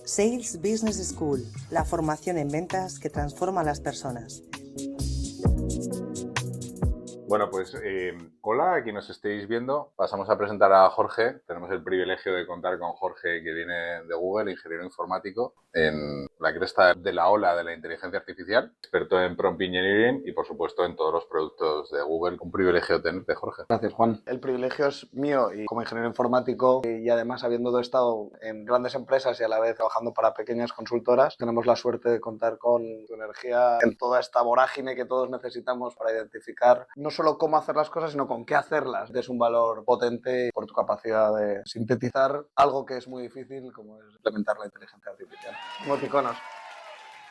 Sales Business School, la formación en ventas que transforma a las personas. Bueno, pues hola, aquí nos estéis viendo. Pasamos a presentar a Jorge. Tenemos el privilegio de contar con Jorge, que viene de Google, ingeniero informático, en la cresta de la ola de la inteligencia artificial, experto en prompt engineering y, por supuesto, en todos los productos de Google. Un privilegio tenerte, Jorge. Gracias, Juan. El privilegio es mío y como ingeniero informático y además habiendo estado en grandes empresas y a la vez trabajando para pequeñas consultoras, tenemos la suerte de contar con tu energía en toda esta vorágine que todos necesitamos para identificar no solo cómo hacer las cosas, sino con qué hacerlas. Es un valor potente por tu capacidad de sintetizar algo que es muy difícil, como es implementar la inteligencia artificial. Emoticonos.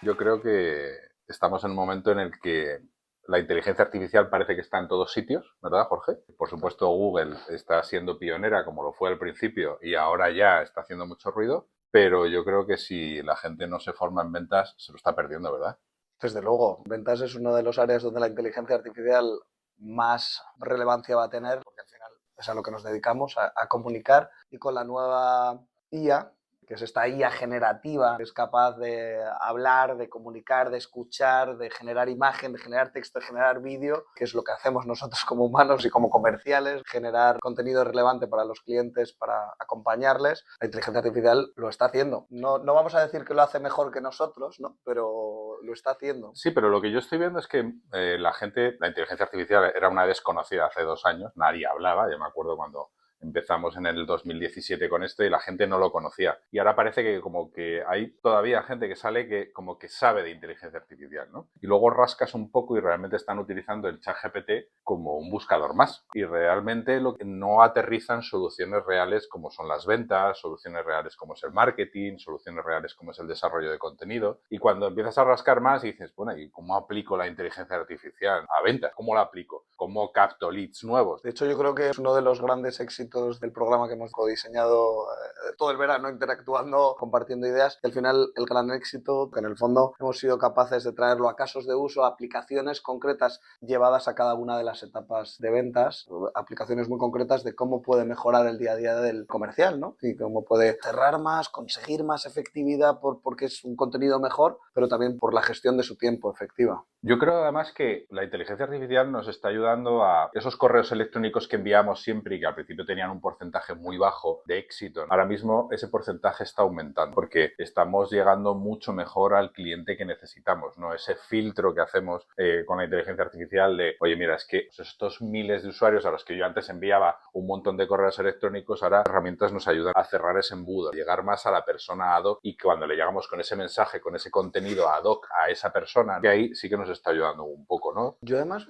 Yo creo que estamos en un momento en el que la inteligencia artificial parece que está en todos sitios, ¿verdad, Jorge? Por supuesto, Google está siendo pionera, como lo fue al principio, y ahora ya está haciendo mucho ruido, pero yo creo que si la gente no se forma en ventas, se lo está perdiendo, ¿verdad? Desde luego, ventas es una de las áreas donde la inteligencia artificial más relevancia va a tener, porque al final es a lo que nos dedicamos, a comunicar, y con la nueva IA, que es esta IA generativa, que es capaz de hablar, de comunicar, de escuchar, de generar imagen, de generar texto, de generar vídeo, que es lo que hacemos nosotros como humanos y como comerciales, generar contenido relevante para los clientes, para acompañarles. La inteligencia artificial lo está haciendo. No vamos a decir que lo hace mejor que nosotros, ¿no? Pero lo está haciendo. Sí, pero lo que yo estoy viendo es que la inteligencia artificial era una desconocida hace 2 años, nadie hablaba, yo me acuerdo cuando empezamos en el 2017 con esto y la gente no lo conocía. Y ahora parece que como que hay todavía gente que sale que como que sabe de inteligencia artificial, ¿no? Y luego rascas un poco y realmente están utilizando el ChatGPT como un buscador más. Y realmente lo que no aterrizan soluciones reales como son las ventas, soluciones reales como es el marketing, soluciones reales como es el desarrollo de contenido. Y cuando empiezas a rascar más y dices, bueno, ¿y cómo aplico la inteligencia artificial a ventas? ¿Cómo la aplico? ¿Cómo capto leads nuevos? De hecho, yo creo que es uno de los grandes éxitos del programa que hemos diseñado todo el verano, interactuando, compartiendo ideas. Y al final, el gran éxito, que en el fondo hemos sido capaces de traerlo a casos de uso, a aplicaciones concretas llevadas a cada una de las etapas de ventas, aplicaciones muy concretas de cómo puede mejorar el día a día del comercial, ¿no? Y cómo puede cerrar más, conseguir más efectividad porque es un contenido mejor, pero también por la gestión de su tiempo efectiva. Yo creo además que la inteligencia artificial nos está ayudando a esos correos electrónicos que enviamos siempre y que al principio tenían un porcentaje muy bajo de éxito. Ahora mismo ese porcentaje está aumentando porque estamos llegando mucho mejor al cliente que necesitamos, ¿no? Ese filtro que hacemos con la inteligencia artificial de, oye, mira, es que estos miles de usuarios a los que yo antes enviaba un montón de correos electrónicos, ahora las herramientas nos ayudan a cerrar ese embudo, a llegar más a la persona ad hoc y cuando le llegamos con ese mensaje, con ese contenido ad hoc a esa persona, que ahí sí que nos está ayudando un poco, ¿no? Yo además,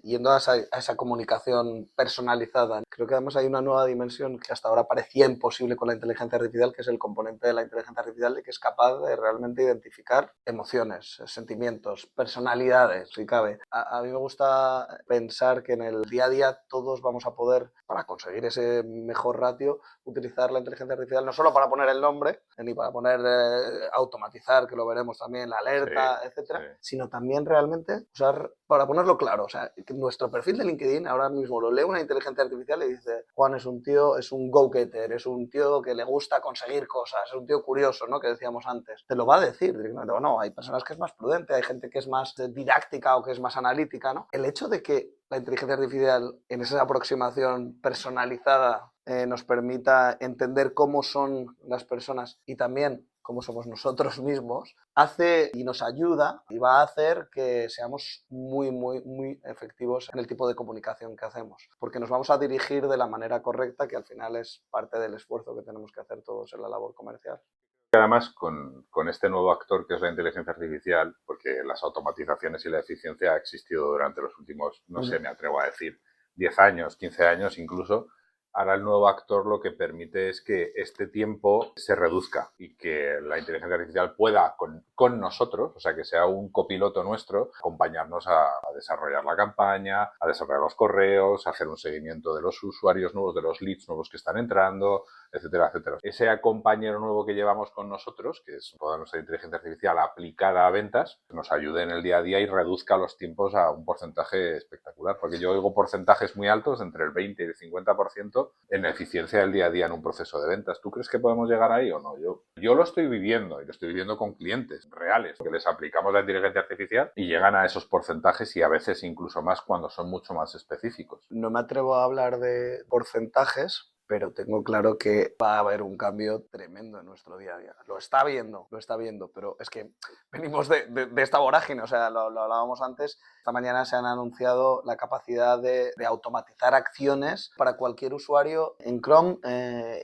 yendo a esa comunicación personalizada, creo que además hay una nueva dimensión que hasta ahora parecía imposible con la inteligencia artificial, que es el componente de la inteligencia artificial de que es capaz de realmente identificar emociones, sentimientos, personalidades, si cabe. A mí me gusta pensar que en el día a día todos vamos a poder, para conseguir ese mejor ratio, utilizar la inteligencia artificial no solo para poner el nombre, ni para poner, automatizar, que lo veremos también, la alerta, Sí, etcétera, sí. sino también realmente usar, para ponerlo claro, o sea, que nuestro perfil de LinkedIn ahora mismo lo lee una inteligencia artificial y dice, Juan es un tío, es un go-getter, es un tío que le gusta conseguir cosas, es un tío curioso, ¿no? Que decíamos antes. Te lo va a decir directamente. Bueno, hay personas que es más prudente, hay gente que es más didáctica o que es más analítica, ¿no? El hecho de que la inteligencia artificial en esa aproximación personalizada nos permita entender cómo son las personas y también cómo somos nosotros mismos, hace y nos ayuda y va a hacer que seamos muy, muy, muy efectivos en el tipo de comunicación que hacemos, porque nos vamos a dirigir de la manera correcta, que al final es parte del esfuerzo que tenemos que hacer todos en la labor comercial. Además, con este nuevo actor que es la inteligencia artificial, porque las automatizaciones y la eficiencia ha existido durante los últimos, no sé, me atrevo a decir, 10 años, 15 años incluso, ahora el nuevo actor lo que permite es que este tiempo se reduzca y que la inteligencia artificial pueda con nosotros, o sea, que sea un copiloto nuestro, acompañarnos a desarrollar la campaña, a desarrollar los correos, a hacer un seguimiento de los usuarios nuevos, de los leads nuevos que están entrando, etcétera, etcétera. Ese compañero nuevo que llevamos con nosotros, que es toda nuestra inteligencia artificial aplicada a ventas, nos ayude en el día a día y reduzca los tiempos a un porcentaje espectacular, porque yo oigo porcentajes muy altos, entre el 20 y el 50% en eficiencia del día a día en un proceso de ventas. ¿Tú crees que podemos llegar ahí o no? Yo lo estoy viviendo, y lo estoy viviendo con clientes reales, que les aplicamos la inteligencia artificial y llegan a esos porcentajes y a veces incluso más cuando son mucho más específicos. No me atrevo a hablar de porcentajes, pero tengo claro que va a haber un cambio tremendo en nuestro día a día. Lo está viendo, pero es que venimos de esta vorágine, o sea, lo hablábamos antes. Esta mañana se han anunciado la capacidad de automatizar acciones para cualquier usuario en Chrome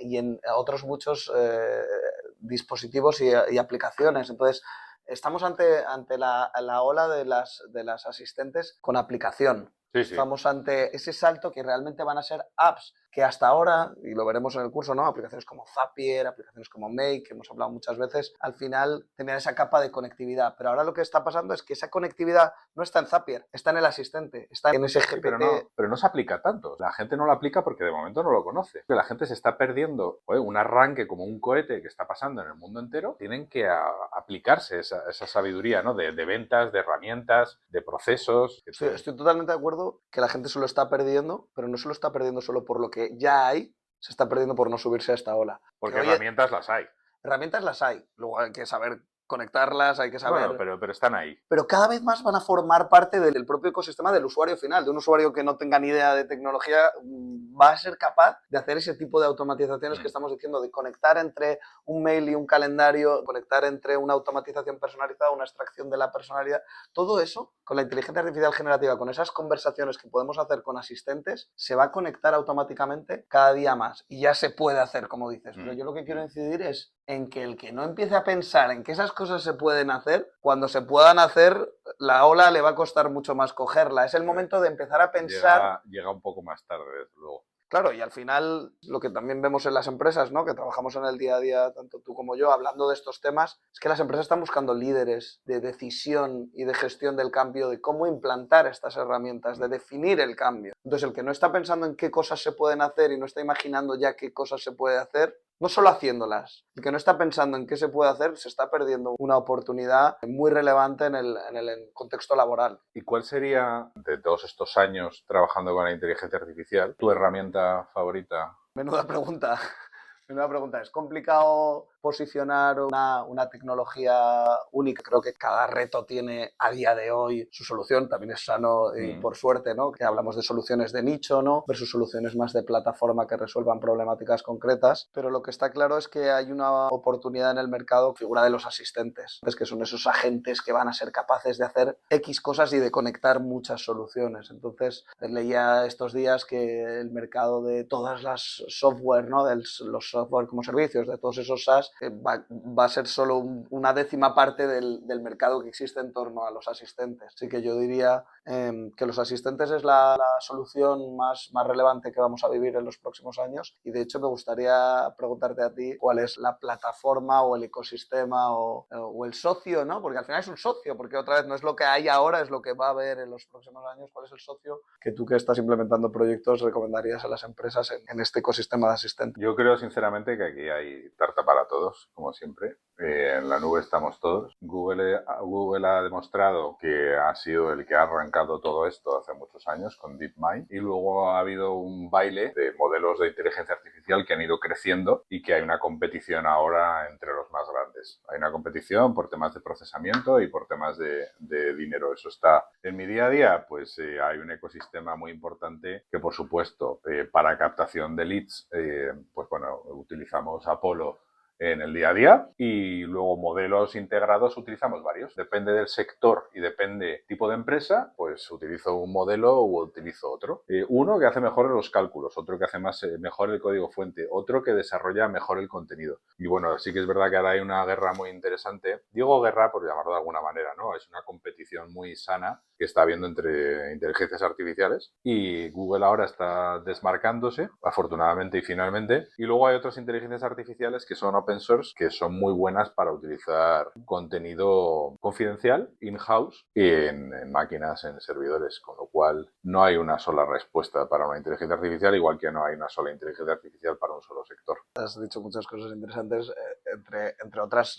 y en otros muchos dispositivos y aplicaciones. Entonces, estamos ante la ola de las asistentes con aplicación. Sí, sí. Estamos ante ese salto que realmente van a ser apps que hasta ahora, y lo veremos en el curso, ¿no? Aplicaciones como Zapier, aplicaciones como Make, que hemos hablado muchas veces, al final tenían esa capa de conectividad. Pero ahora lo que está pasando es que esa conectividad no está en Zapier, está en el asistente, está en ese GPT. Sí, pero no se aplica tanto. La gente no lo aplica porque de momento no lo conoce. La gente se está perdiendo un arranque como un cohete que está pasando en el mundo entero. Tienen que aplicarse esa sabiduría, ¿no? De ventas, de herramientas, de procesos. Sí, estoy totalmente de acuerdo que la gente se lo está perdiendo, pero no se lo está perdiendo solo por lo que ya hay, se está perdiendo por no subirse a esta ola. Porque herramientas las hay. Herramientas las hay, luego hay que saber conectarlas, hay que saber... Bueno, pero están ahí. Pero cada vez más van a formar parte del propio ecosistema del usuario final, de un usuario que no tenga ni idea de tecnología, va a ser capaz de hacer ese tipo de automatizaciones que estamos diciendo, de conectar entre un mail y un calendario, conectar entre una automatización personalizada, una extracción de la personalidad. Todo eso, con la inteligencia artificial generativa, con esas conversaciones que podemos hacer con asistentes, se va a conectar automáticamente cada día más. Y ya se puede hacer, como dices. Pero yo lo que quiero incidir es en que el que no empiece a pensar en que esas cosas se pueden hacer, cuando se puedan hacer, la ola le va a costar mucho más cogerla. Es el momento de empezar a pensar... Llega un poco más tarde, desde luego. Claro, y al final lo que también vemos en las empresas, ¿no? Que trabajamos en el día a día, tanto tú como yo, hablando de estos temas, es que las empresas están buscando líderes de decisión y de gestión del cambio, de cómo implantar estas herramientas, de definir el cambio. Entonces, el que no está pensando en qué cosas se pueden hacer y no está imaginando ya qué cosas se puede hacer, no solo haciéndolas, el que no está pensando en qué se puede hacer, se está perdiendo una oportunidad muy relevante en el contexto laboral. ¿Y cuál sería, de todos estos años trabajando con la inteligencia artificial, tu herramienta favorita? Menuda pregunta. Menuda pregunta. Es complicado posicionar una tecnología única. Creo que cada reto tiene a día de hoy su solución. También es sano y por suerte, ¿no? Que hablamos de soluciones de nicho, ¿no? Versus soluciones más de plataforma que resuelvan problemáticas concretas. Pero lo que está claro es que hay una oportunidad en el mercado, figura de los asistentes, es que son esos agentes que van a ser capaces de hacer X cosas y de conectar muchas soluciones. Entonces, leía estos días que el mercado de todas las software, ¿no? Los software como servicios, de todos esos SaaS, va a ser solo una décima parte del mercado que existe en torno a los asistentes. Así que yo diría que los asistentes es la solución más relevante que vamos a vivir en los próximos años, y de hecho me gustaría preguntarte a ti cuál es la plataforma o el ecosistema o el socio, ¿no? Porque al final es un socio, porque otra vez no es lo que hay ahora, es lo que va a haber en los próximos años. ¿Cuál es el socio que tú, que estás implementando proyectos, recomendarías a las empresas en este ecosistema de asistentes? Yo creo sinceramente que aquí hay tarta para todos, como siempre. En la nube estamos todos. Google ha demostrado que ha sido el que ha arrancado todo esto hace muchos años con DeepMind, y luego ha habido un baile de modelos de inteligencia artificial que han ido creciendo y que hay una competición ahora entre los más grandes. Hay una competición por temas de procesamiento y por temas de dinero. Eso está en mi día a día. Pues hay un ecosistema muy importante que, por supuesto, para captación de leads, pues bueno, utilizamos Apollo en el día a día, y luego modelos integrados utilizamos varios. Depende del sector y depende tipo de empresa, pues utilizo un modelo u utilizo otro. Uno que hace mejor los cálculos, otro que hace mejor el código fuente, otro que desarrolla mejor el contenido. Y bueno, sí que es verdad que ahora hay una guerra muy interesante. Digo guerra por llamarlo de alguna manera, ¿no? Es una competición muy sana que está habiendo entre inteligencias artificiales, y Google ahora está desmarcándose, afortunadamente y finalmente. Y luego hay otras inteligencias artificiales que son open source, que son muy buenas para utilizar contenido confidencial in-house y en máquinas, en servidores, con lo cual no hay una sola respuesta para una inteligencia artificial, igual que no hay una sola inteligencia artificial para un solo sector. Has dicho muchas cosas interesantes, entre otras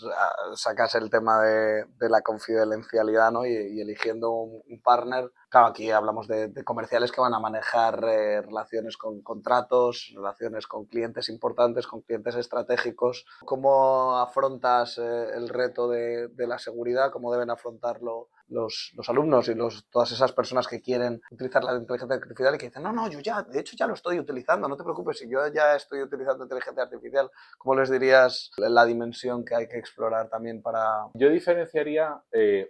sacas el tema de la confidencialidad, ¿no? y eligiendo un partner. Claro, aquí hablamos de comerciales que van a manejar relaciones con contratos, relaciones con clientes importantes, con clientes estratégicos. ¿Cómo afrontas el reto de la seguridad? ¿Cómo deben afrontarlo los alumnos y todas esas personas que quieren utilizar la inteligencia artificial y que dicen, no, yo ya, de hecho ya lo estoy utilizando, no te preocupes, si yo ya estoy utilizando inteligencia artificial? ¿Cómo les dirías la dimensión que hay que explorar también para...? Yo diferenciaría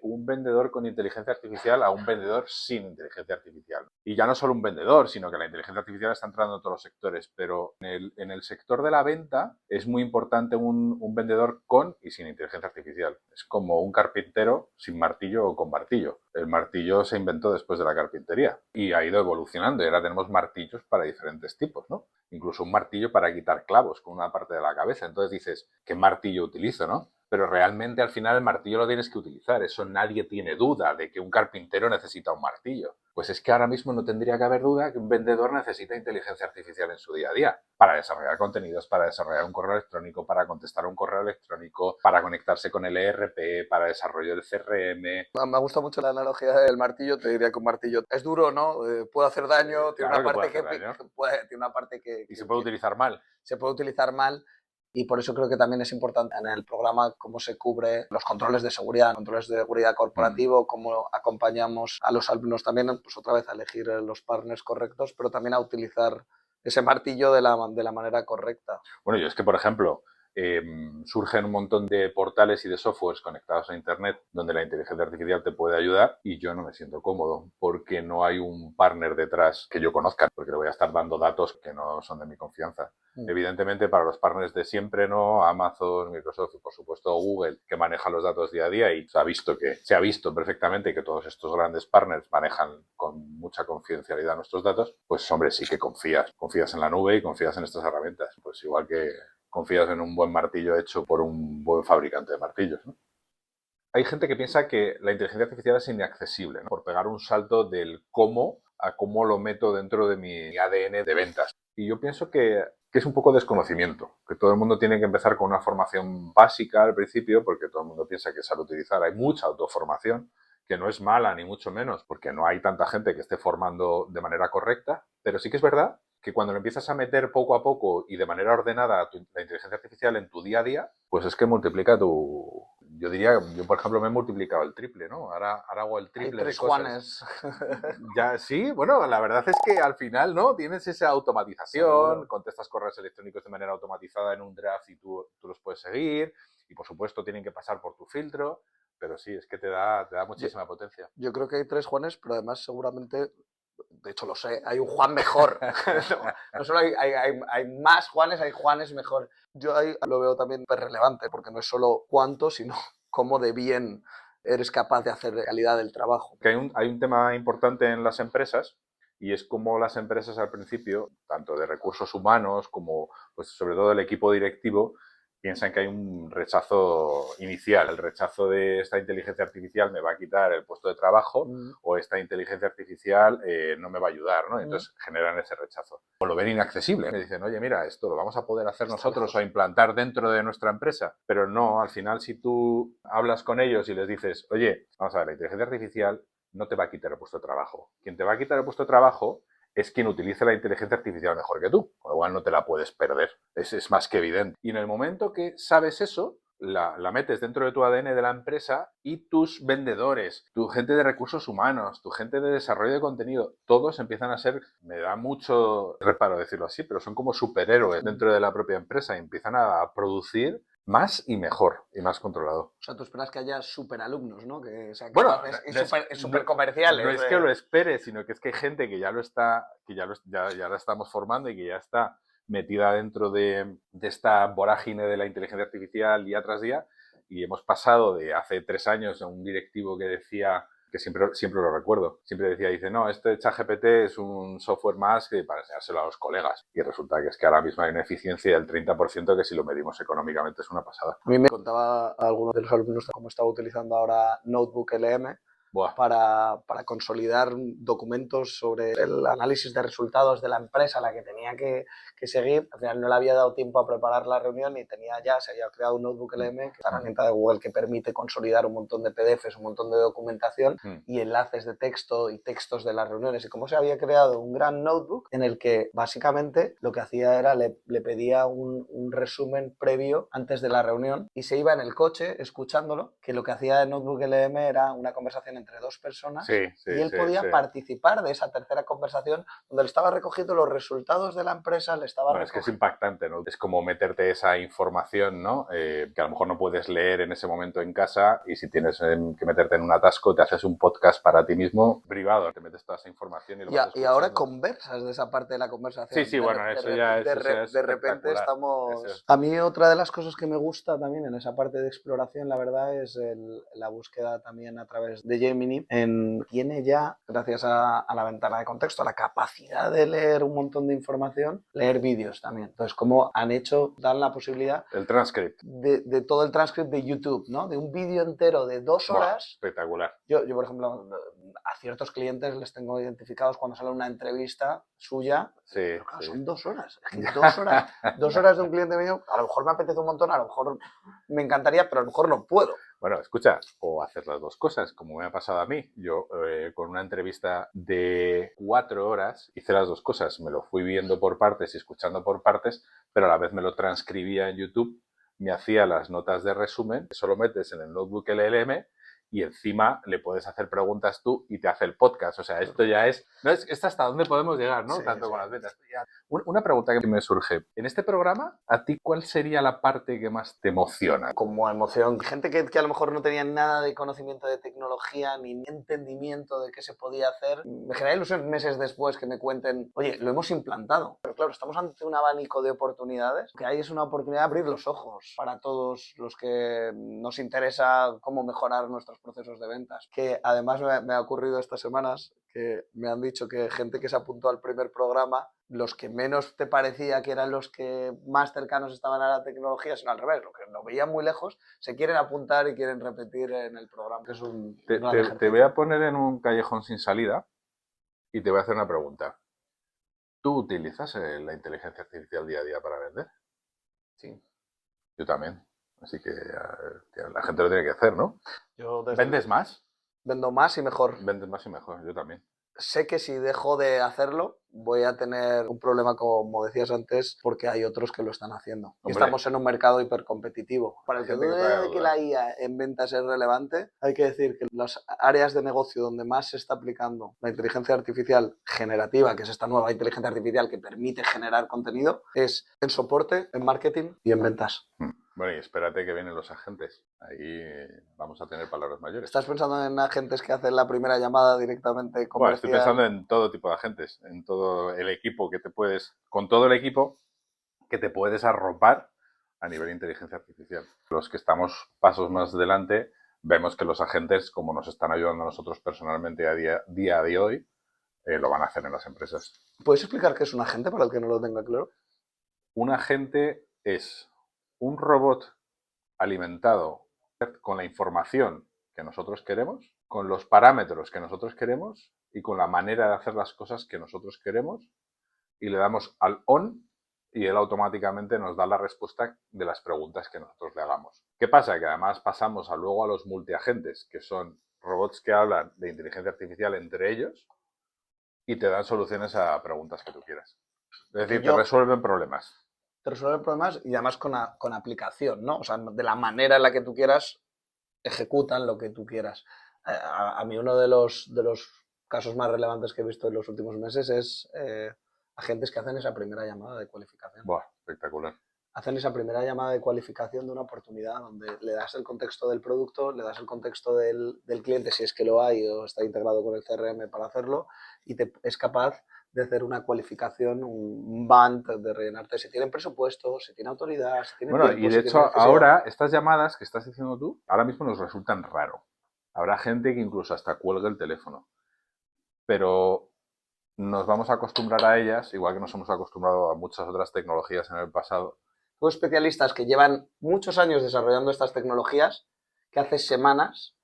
un vendedor con inteligencia artificial a un vendedor sin inteligencia artificial. Y ya no solo un vendedor, sino que la inteligencia artificial está entrando en todos los sectores, pero en el sector de la venta es muy importante un vendedor con y sin inteligencia artificial. Es como un carpintero sin martillo o con martillo. El martillo se inventó después de la carpintería y ha ido evolucionando y ahora tenemos martillos para diferentes tipos, ¿no? Incluso un martillo para quitar clavos con una parte de la cabeza. Entonces dices, ¿qué martillo utilizo, no? Pero realmente al final el martillo lo tienes que utilizar. Eso nadie tiene duda de que un carpintero necesita un martillo. Pues es que ahora mismo no tendría que haber duda que un vendedor necesita inteligencia artificial en su día a día para desarrollar contenidos, para desarrollar un correo electrónico, para contestar un correo electrónico, para conectarse con el ERP, para desarrollo del CRM. Me gusta mucho la analogía del martillo. Te diría que un martillo es duro, ¿no? Puede hacer daño, tiene Claro una que puede parte hacer daño. tiene una parte que Y se puede utilizar mal. se puede utilizar mal. Y por eso creo que también es importante en el programa cómo se cubre los controles de seguridad corporativo, cómo acompañamos a los alumnos también, pues otra vez a elegir los partners correctos, pero también a utilizar ese martillo de la manera correcta. Bueno, yo es que, por ejemplo, surgen un montón de portales y de softwares conectados a Internet donde la inteligencia artificial te puede ayudar y yo no me siento cómodo porque no hay un partner detrás que yo conozca, porque le voy a estar dando datos que no son de mi confianza. Evidentemente, para los partners de siempre, ¿no? Amazon, Microsoft y, por supuesto, Google, que manejan los datos día a día y se ha visto perfectamente que todos estos grandes partners manejan con mucha confidencialidad nuestros datos, pues, hombre, sí que confías. Confías en la nube y confías en estas herramientas. Pues igual que confías en un buen martillo hecho por un buen fabricante de martillos, ¿no? Hay gente que piensa que la inteligencia artificial es inaccesible, ¿no? Por pegar un salto del cómo a cómo lo meto dentro de mi ADN de ventas. Y yo pienso que es un poco desconocimiento, que todo el mundo tiene que empezar con una formación básica al principio, porque todo el mundo piensa que sabe utilizar. Hay mucha autoformación, que no es mala ni mucho menos, porque no hay tanta gente que esté formando de manera correcta, pero sí que es verdad que cuando lo empiezas a meter poco a poco y de manera ordenada la inteligencia artificial en tu día a día, pues es que multiplica tu... Yo diría, yo por ejemplo me he multiplicado el triple, ¿no? Ahora hago el triple Hay de tres cosas. Juanes. Ya, sí, bueno, la verdad es que al final, ¿no? Tienes esa automatización, Seguro. contestas correos electrónicos de manera automatizada en un draft y tú los puedes seguir y por supuesto tienen que pasar por tu filtro, pero sí, es que te da muchísima potencia. Yo creo que hay tres Juanes, pero además seguramente, de hecho lo sé, hay un Juan mejor. No solo hay más Juanes, hay Juanes mejor. Yo ahí lo veo también relevante, porque no es solo cuánto, sino cómo de bien eres capaz de hacer calidad del trabajo. Que hay un tema importante en las empresas y es como las empresas al principio, tanto de recursos humanos como pues, sobre todo el equipo directivo, piensan que hay un rechazo inicial. El rechazo de esta inteligencia artificial me va a quitar el puesto de trabajo o esta inteligencia artificial no me va a ayudar, ¿no? Entonces generan ese rechazo. O lo ven inaccesible. Me dicen, oye, mira, esto lo vamos a poder hacer nosotros o implantar dentro de nuestra empresa. Pero no, al final si tú hablas con ellos y les dices, oye, vamos a ver, la inteligencia artificial no te va a quitar el puesto de trabajo. Quien te va a quitar el puesto de trabajo es quien utilice la inteligencia artificial mejor que tú, con lo cual no te la puedes perder, es más que evidente. Y en el momento que sabes eso, la metes dentro de tu ADN de la empresa y tus vendedores, tu gente de recursos humanos, tu gente de desarrollo de contenido, todos empiezan a ser, me da mucho reparo decirlo así, pero son como superhéroes dentro de la propia empresa y empiezan a producir más y mejor y más controlado. O sea, tú esperas que haya superalumnos, ¿no? Que sean Bueno, capaces y super comerciales. No es que lo espere, sino que es que hay gente que ya lo está, que ya la estamos formando y que ya está metida dentro de esta vorágine de la inteligencia artificial día tras día. Y hemos pasado de hace 3 años a un directivo que decía, que siempre lo recuerdo, siempre decía, dice, no, este ChatGPT es un software más que para enseñárselo a los colegas. Y resulta que es que ahora mismo hay una eficiencia del 30% que si lo medimos económicamente es una pasada. A mí me contaba a algunos de los alumnos cómo estaba utilizando ahora Notebook LM. Buah. para consolidar documentos sobre el análisis de resultados de la empresa a la que tenía que seguir. Al final no le había dado tiempo a preparar la reunión y se había creado un Notebook LM, que es la herramienta de Google que permite consolidar un montón de PDFs, un montón de documentación y enlaces de texto y textos de las reuniones. Y cómo se había creado un gran notebook en el que básicamente lo que hacía era le pedía un resumen previo antes de la reunión y se iba en el coche escuchándolo, que lo que hacía el Notebook LM era una conversación entre dos personas y él podía participar de esa tercera conversación donde le estaba recogiendo los resultados de la empresa, le estaba es que es impactante, ¿no? Es como meterte esa información, ¿no? Que a lo mejor no puedes leer en ese momento en casa y si tienes que meterte en un atasco te haces un podcast para ti mismo privado, te metes toda esa información y lo vas escuchando. Y ahora conversas de esa parte de la conversación. Sí, bueno, eso ya es de repente estamos... A mí otra de las cosas que me gusta también en esa parte de exploración, la verdad, es la búsqueda también a través de Gemini. Tiene ya, gracias a la ventana de contexto, a la capacidad de leer un montón de información, leer vídeos también. Entonces, como dan la posibilidad... El transcript. De todo el transcript de YouTube, ¿no? De un vídeo entero de 2 horas. Espectacular. Yo, por ejemplo, a ciertos clientes les tengo identificados cuando sale una entrevista suya. Sí, pero claro, son 2 horas. Es que 2 horas. 2 horas de un cliente mío, a lo mejor me apetece un montón, a lo mejor me encantaría, pero a lo mejor no puedo. Bueno, escucha, o hacer las dos cosas, como me ha pasado a mí. Yo, con una entrevista de 4 horas, hice las dos cosas. Me lo fui viendo por partes y escuchando por partes, pero a la vez me lo transcribía en YouTube, me hacía las notas de resumen, eso lo metes en el Notebook LLM y encima le puedes hacer preguntas tú y te hace el podcast. O sea, esto ya es... ¿no? Es hasta dónde podemos llegar, ¿no? Sí, Tanto con las ventas. Una pregunta que me surge. En este programa, ¿a ti cuál sería la parte que más te emociona? Como emoción. Gente que a lo mejor no tenía nada de conocimiento de tecnología ni entendimiento de qué se podía hacer. Me genera ilusión meses después que me cuenten, oye, lo hemos implantado. Pero claro, estamos ante un abanico de oportunidades. Lo que hay es una oportunidad de abrir los ojos para todos los que nos interesa cómo mejorar nuestros procesos de ventas. Que además me ha ocurrido estas semanas que me han dicho que gente que se apuntó al primer programa, los que menos te parecía que eran los que más cercanos estaban a la tecnología, sino al revés, lo que lo veían muy lejos, se quieren apuntar y quieren repetir en el programa. Que es un te voy a poner en un callejón sin salida y te voy a hacer una pregunta. ¿Tú utilizas la inteligencia artificial día a día para vender? Sí. Yo también. Así que la gente lo tiene que hacer, ¿no? ¿Vendes más? Vendo más y mejor. Vendes más y mejor, yo también. Sé que si dejo de hacerlo voy a tener un problema, como decías antes, porque hay otros que lo están haciendo. Y estamos en un mercado hipercompetitivo. Para el que dude de que la IA en ventas es relevante, hay que decir que las áreas de negocio donde más se está aplicando la inteligencia artificial generativa, que es esta nueva inteligencia artificial que permite generar contenido, es en soporte, en marketing y en ventas. Bueno, y espérate que vienen los agentes. Ahí vamos a tener palabras mayores. ¿Estás pensando en agentes que hacen la primera llamada directamente comercial? Bueno, estoy pensando en todo tipo de agentes, en todo el equipo con todo el equipo que te puedes arropar a nivel de inteligencia artificial. Los que estamos pasos más adelante, vemos que los agentes, como nos están ayudando a nosotros personalmente a día de hoy, lo van a hacer en las empresas. ¿Puedes explicar qué es un agente para el que no lo tenga claro? Un agente es un robot alimentado con la información que nosotros queremos, con los parámetros que nosotros queremos y con la manera de hacer las cosas que nosotros queremos, y le damos al on y él automáticamente nos da la respuesta de las preguntas que nosotros le hagamos. ¿Qué pasa? Que además pasamos luego a los multiagentes, que son robots que hablan de inteligencia artificial entre ellos y te dan soluciones a preguntas que tú quieras. Es decir, te resuelven problemas. Te resuelven problemas y además con aplicación, ¿no? O sea, de la manera en la que tú quieras, ejecutan lo que tú quieras. A mí uno de los casos más relevantes que he visto en los últimos meses es agentes que hacen esa primera llamada de cualificación. Buah, espectacular. Hacen esa primera llamada de cualificación de una oportunidad donde le das el contexto del producto, le das el contexto del cliente, si es que lo hay o está integrado con el CRM para hacerlo, y es capaz de hacer una cualificación, un band, de rellenarte si tienen presupuesto, si tiene autoridad, si tiene tiempo. Y de hecho ahora estas llamadas que estás diciendo tú, ahora mismo nos resultan raro. Habrá gente que incluso hasta cuelga el teléfono. Pero nos vamos a acostumbrar a ellas, igual que nos hemos acostumbrado a muchas otras tecnologías en el pasado. Hubo especialistas que llevan muchos años desarrollando estas tecnologías que hace semanas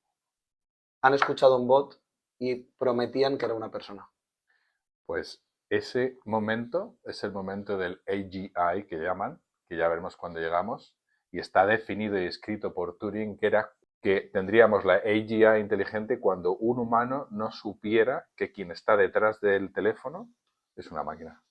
han escuchado un bot y prometían que era una persona? Pues ese momento es el momento del AGI que llaman, que ya veremos cuando llegamos, y está definido y escrito por Turing que era que tendríamos la AGI inteligente cuando un humano no supiera que quien está detrás del teléfono es una máquina.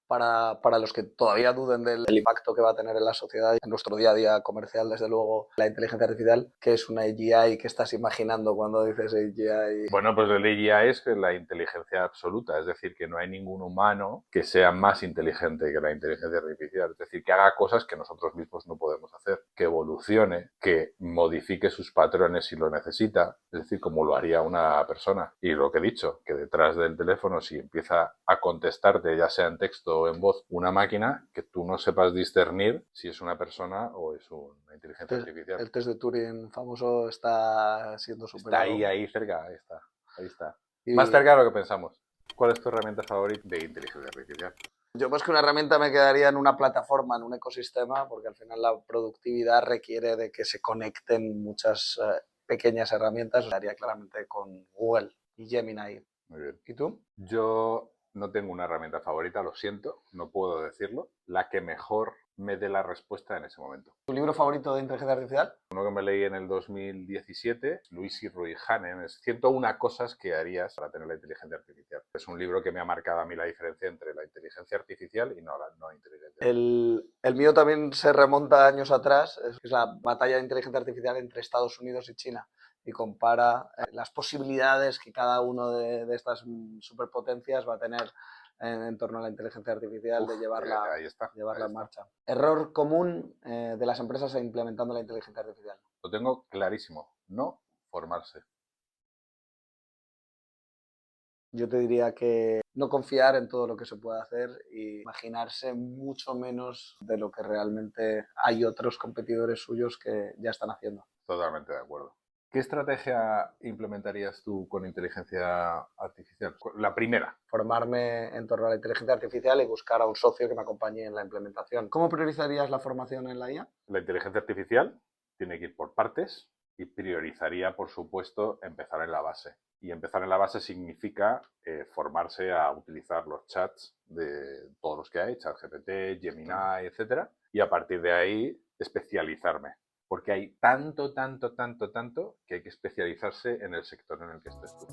Para los que todavía duden del impacto que va a tener en la sociedad y en nuestro día a día comercial, desde luego, la inteligencia artificial, ¿qué es una AGI? ¿Qué estás imaginando cuando dices AGI? Bueno, pues el AGI es la inteligencia absoluta, es decir, que no hay ningún humano que sea más inteligente que la inteligencia artificial, es decir, que haga cosas que nosotros mismos no podemos hacer, que evolucione, que modifique sus patrones si lo necesita, es decir, como lo haría una persona. Y lo que he dicho, que detrás del teléfono, si empieza a contestarte, ya sea en texto o en voz, una máquina, que tú no sepas discernir si es una persona o es una inteligencia artificial. El test de Turing famoso está siendo superado. Está ahí cerca, ahí está. Y Más cerca de lo que pensamos. ¿Cuál es tu herramienta favorita de inteligencia artificial? yo más que una herramienta me quedaría en una plataforma, en un ecosistema, porque al final la productividad requiere de que se conecten muchas pequeñas herramientas. Estaría claramente con Google y Gemini. Muy bien. ¿Y tú? Yo no tengo una herramienta favorita, lo siento, no puedo decirlo. La que mejor me dé la respuesta en ese momento. ¿Tu libro favorito de inteligencia artificial? Uno que me leí en el 2017, Luis y Ruijanen, es 101 cosas que harías para tener la inteligencia artificial. Es un libro que me ha marcado a mí la diferencia entre la inteligencia artificial y no la no inteligencia. El mío también se remonta años atrás, es la batalla de inteligencia artificial entre Estados Unidos y China y compara las posibilidades que cada uno de estas superpotencias va a tener en torno a la inteligencia artificial de llevarla, ahí está. en marcha. Error común de las empresas implementando la inteligencia artificial. Lo tengo clarísimo, no formarse. Yo te diría que no confiar en todo lo que se puede hacer y imaginarse mucho menos de lo que realmente hay otros competidores suyos que ya están haciendo. Totalmente de acuerdo. ¿Qué estrategia implementarías tú con inteligencia artificial? La primera. Formarme en torno a la inteligencia artificial y buscar a un socio que me acompañe en la implementación. ¿Cómo priorizarías la formación en la IA? La inteligencia artificial tiene que ir por partes y priorizaría, por supuesto, empezar en la base. Y empezar en la base significa formarse a utilizar los chats de todos los que hay, ChatGPT, Gemini, etcétera, y a partir de ahí especializarme. Porque hay tanto que hay que especializarse en el sector en el que estés tú.